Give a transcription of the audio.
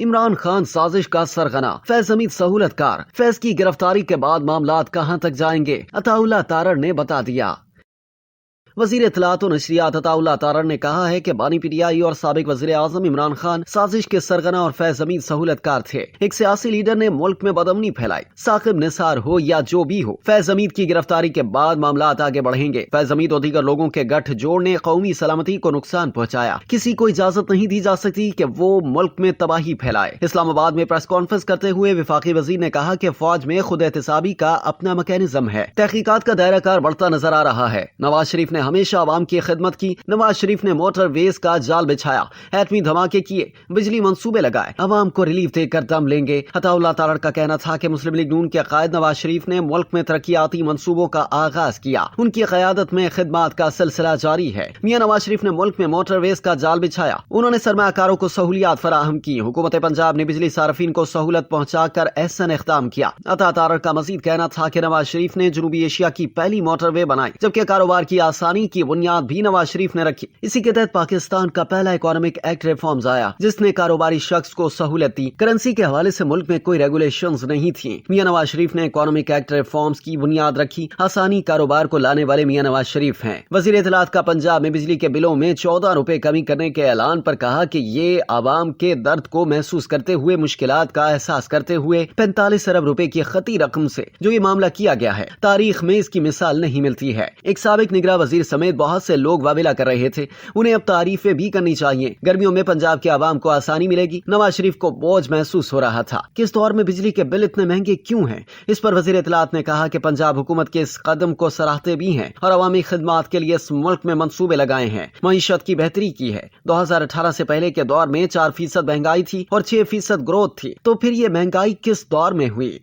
عمران خان سازش کا سرغنہ، فیض حمید سہولت کار، فیض کی گرفتاری کے بعد معاملات کہاں تک جائیں گے، عطا اللہ تارڑ نے بتا دیا۔ وزیر اطلاعات و نشریات عطا اللہ تارڑ نے کہا ہے کہ بانی پی ٹی آئی اور سابق وزیر اعظم عمران خان سازش کے سرغنہ اور فیض حمید سہولت کار تھے۔ ایک سیاسی لیڈر نے ملک میں بدامنی پھیلائی، ثاقب نثار ہو یا جو بھی ہو، فیض حمید کی گرفتاری کے بعد معاملات آگے بڑھیں گے۔ فیض حمید اور دیگر لوگوں کے گٹھ جوڑ نے قومی سلامتی کو نقصان پہنچایا، کسی کو اجازت نہیں دی جا سکتی کہ وہ ملک میں تباہی پھیلائے۔ اسلام آباد میں پریس کانفرنس کرتے ہوئے وفاقی وزیر نے کہا کہ فوج میں خود احتسابی کا اپنا میکینزم ہے، تحقیقات کا دائرہ کار بڑھتا نظر آ رہا ہے۔ نواز شریف نے ہمیشہ عوام کی خدمت کی، نواز شریف نے موٹر ویز کا جال بچھایا، ایٹمی دھماکے کیے، بجلی منصوبے لگائے، عوام کو ریلیف دے کر دم لیں گے۔ عطا اللہ تارڑ کا کہنا تھا کہ مسلم لیگ نون کے قائد نواز شریف نے ملک میں ترقیاتی منصوبوں کا آغاز کیا، ان کی قیادت میں خدمات کا سلسلہ جاری ہے۔ میاں نواز شریف نے ملک میں موٹر ویز کا جال بچھایا، انہوں نے سرمایہ کاروں کو سہولیات فراہم کی، حکومت پنجاب نے بجلی صارفین کو سہولت پہنچا کر احسن اقدام کیا۔ عطا تارڑ کا مزید کہنا تھا کہ نواز شریف نے جنوبی ایشیا کی پہلی موٹر وے بنائی، جبکہ کاروبار کی آسانی کی بنیاد بھی نواز شریف نے رکھی۔ اسی کے تحت پاکستان کا پہلا اکانومک ایکٹ ریفارمز آیا، جس نے کاروباری شخص کو سہولت دی۔ کرنسی کے حوالے سے ملک میں کوئی ریگولیشنز نہیں تھیں۔ میاں نواز شریف نے اکانومک ایکٹ ریفارمز کی بنیاد رکھی، آسانی کاروبار کو لانے والے میاں نواز شریف ہیں۔ وزیر اطلاعات کا پنجاب میں بجلی کے بلوں میں 14 روپے کمی کرنے کے اعلان پر کہا کہ یہ عوام کے درد کو محسوس کرتے ہوئے، مشکلات کا احساس کرتے ہوئے 45 ارب روپے کی خطی رقم سے جو یہ معاملہ کیا گیا ہے، تاریخ میں اس کی مثال نہیں ملتی ہے۔ ایک سابق نگراں وزیر سمیت بہت سے لوگ واویلا کر رہے تھے، انہیں اب تعریفیں بھی کرنی چاہیے۔ گرمیوں میں پنجاب کے عوام کو آسانی ملے گی۔ نواز شریف کو بوجھ محسوس ہو رہا تھا کہ اس دور میں بجلی کے بل اتنے مہنگے کیوں ہیں۔ اس پر وزیر اطلاعات نے کہا کہ پنجاب حکومت کے اس قدم کو سراہتے بھی ہیں اور عوامی خدمات کے لیے اس ملک میں منصوبے لگائے ہیں، معیشت کی بہتری کی ہے۔ 2018 سے پہلے کے دور میں 4% مہنگائی تھی اور 6% گروتھ تھی، تو پھر یہ مہنگائی کس دور میں ہوئی؟